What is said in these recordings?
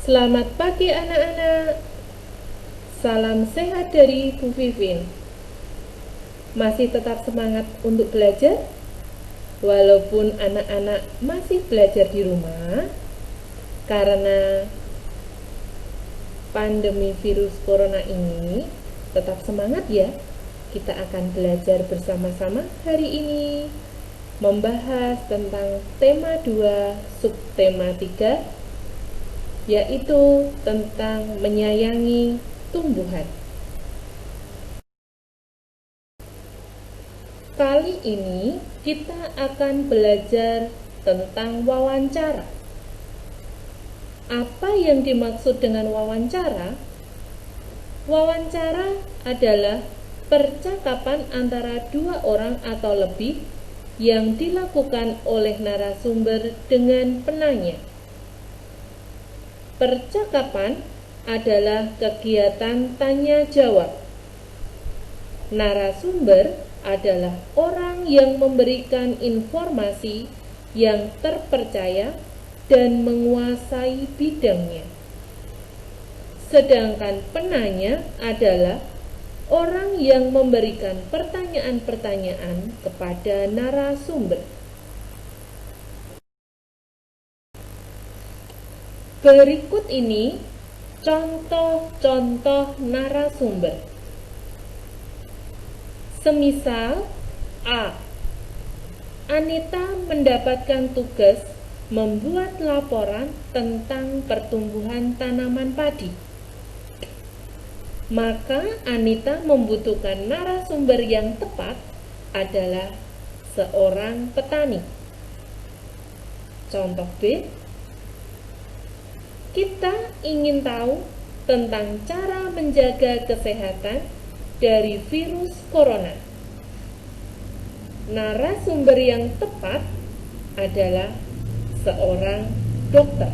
Selamat pagi anak-anak. Salam sehat dari Bu Vivin. Masih tetap semangat untuk belajar? Walaupun anak-anak masih belajar di rumah karena pandemi virus corona ini, tetap semangat ya. Kita akan belajar bersama-sama hari ini membahas tentang tema 2, subtema 3, yaitu tentang menyayangi tumbuhan. Kali ini kita akan belajar tentang wawancara. Apa yang dimaksud dengan wawancara? Wawancara adalah percakapan antara dua orang atau lebih yang dilakukan oleh narasumber dengan penanya. Percakapan adalah kegiatan tanya jawab. Narasumber adalah orang yang memberikan informasi yang terpercaya dan menguasai bidangnya. Sedangkan penanya adalah orang yang memberikan pertanyaan-pertanyaan kepada narasumber. Berikut ini contoh-contoh narasumber. Semisal A. Anita mendapatkan tugas membuat laporan tentang pertumbuhan tanaman padi. Maka Anita membutuhkan narasumber yang tepat adalah seorang petani. Contoh B. Kita ingin tahu tentang cara menjaga kesehatan dari virus corona. Narasumber yang tepat adalah seorang dokter.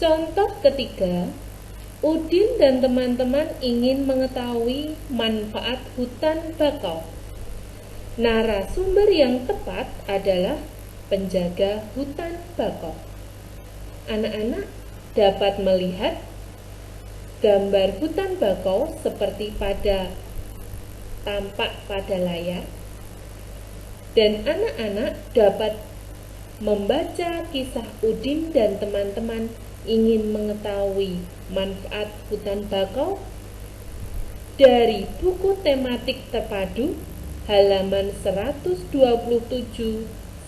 Contoh ketiga, Udin dan teman-teman ingin mengetahui manfaat hutan bakau. Narasumber yang tepat adalah penjaga hutan bakau. Anak-anak dapat melihat gambar hutan bakau seperti tampak pada layar, dan anak-anak dapat membaca kisah Udin dan teman-teman ingin mengetahui manfaat hutan bakau dari buku tematik terpadu halaman 127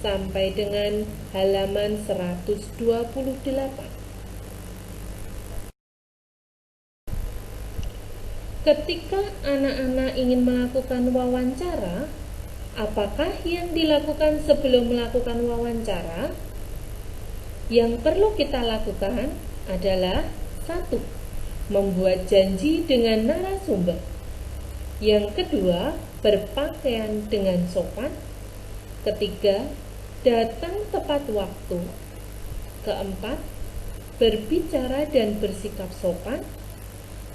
sampai dengan halaman 128. Ketika anak-anak ingin melakukan wawancara, apakah yang dilakukan sebelum melakukan wawancara? Yang perlu kita lakukan adalah 1. Membuat janji dengan narasumber. Yang kedua, berpakaian dengan sopan. Ketiga, datang tepat waktu. Keempat, berbicara dan bersikap sopan.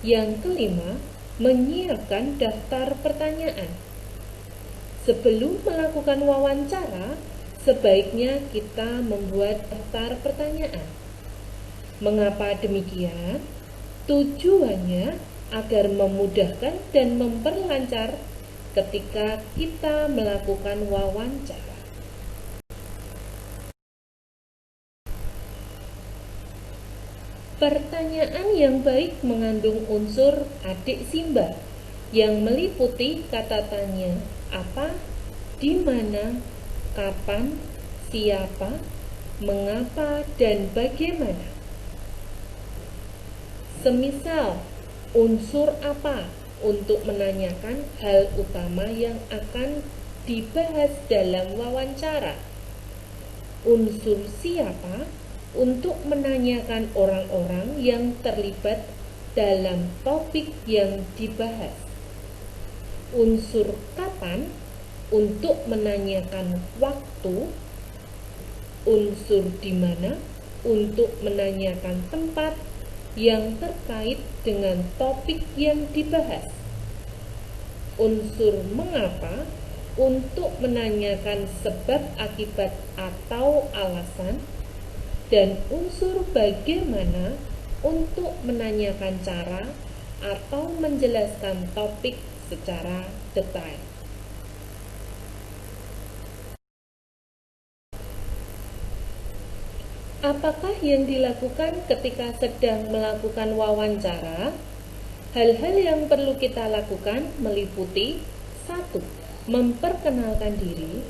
Yang kelima, menyiapkan daftar pertanyaan. Sebelum melakukan wawancara, sebaiknya kita membuat daftar pertanyaan. Mengapa demikian? Tujuannya agar memudahkan dan memperlancar ketika kita melakukan wawancara. Pertanyaan yang baik mengandung unsur adik Simba yang meliputi kata tanya apa, di mana, kapan, siapa, mengapa, dan bagaimana. Semisal, unsur apa untuk menanyakan hal utama yang akan dibahas dalam wawancara. Unsur siapa untuk menanyakan orang-orang yang terlibat dalam topik yang dibahas. Unsur kapan untuk menanyakan waktu. Unsur di mana untuk menanyakan tempat yang terkait dengan topik yang dibahas. Unsur mengapa untuk menanyakan sebab akibat atau alasan, dan unsur bagaimana untuk menanyakan cara atau menjelaskan topik secara detail. Apakah yang dilakukan ketika sedang melakukan wawancara? Hal-hal yang perlu kita lakukan meliputi 1. Memperkenalkan diri.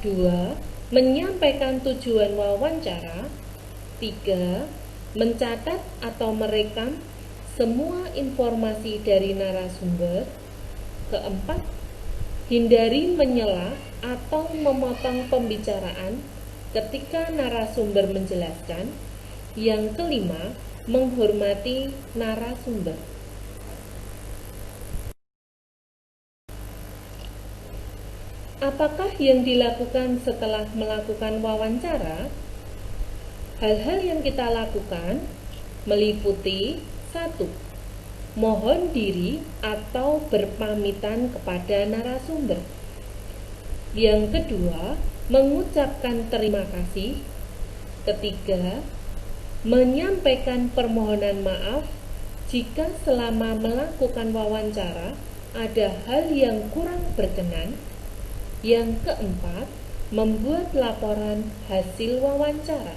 2. Menyampaikan tujuan wawancara. 3. Mencatat atau merekam semua informasi dari narasumber. 4. Hindari menyela atau memotong pembicaraan ketika narasumber menjelaskan. Yang 5. Menghormati narasumber. Apakah yang dilakukan setelah melakukan wawancara? Hal-hal yang kita lakukan meliputi 1. Mohon diri atau berpamitan kepada narasumber. Yang kedua, mengucapkan terima kasih. Ketiga, menyampaikan permohonan maaf jika selama melakukan wawancara ada hal yang kurang berkenan. Yang keempat, membuat laporan hasil wawancara.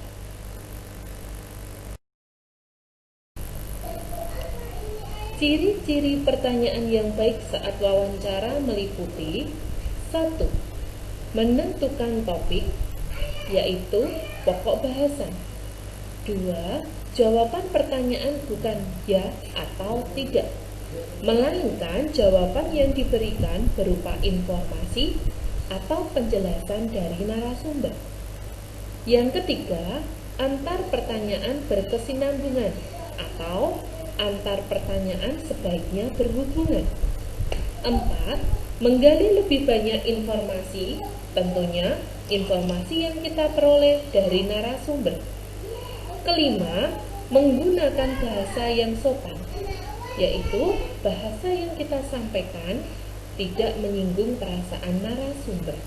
Ciri-ciri pertanyaan yang baik saat wawancara meliputi 1. Menentukan topik, yaitu pokok bahasan. 2. Jawaban pertanyaan bukan ya atau tidak, melainkan jawaban yang diberikan berupa informasi atau penjelasan dari narasumber. Yang ketiga, antar pertanyaan berkesinambungan atau antar pertanyaan sebaiknya berhubungan. 4. Menggali lebih banyak informasi, tentunya informasi yang kita peroleh dari narasumber. Kelima, menggunakan bahasa yang sopan, yaitu bahasa yang kita sampaikan tidak menyinggung perasaan narasumber.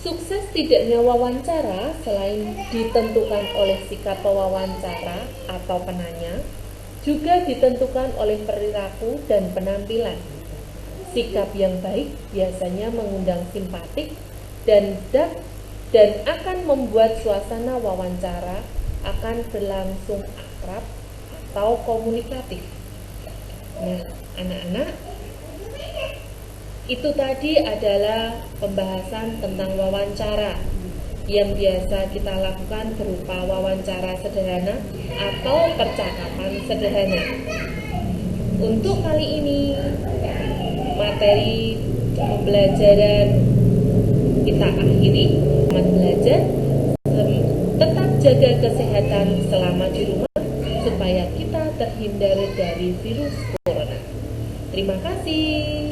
Sukses tidaknya wawancara selain ditentukan oleh sikap pewawancara atau penanya, juga ditentukan oleh perilaku dan penampilan. Sikap yang baik biasanya mengundang simpatik dan akan membuat suasana wawancara akan berlangsung akrab atau komunikatif. Nah, anak-anak, itu tadi adalah pembahasan tentang wawancara yang biasa kita lakukan berupa wawancara sederhana atau percakapan sederhana. Untuk kali ini, materi pembelajaran kita akhiri. Selamat belajar, tetap jaga kesehatan selama di rumah supaya kita terhindar dari virus corona. Terima kasih.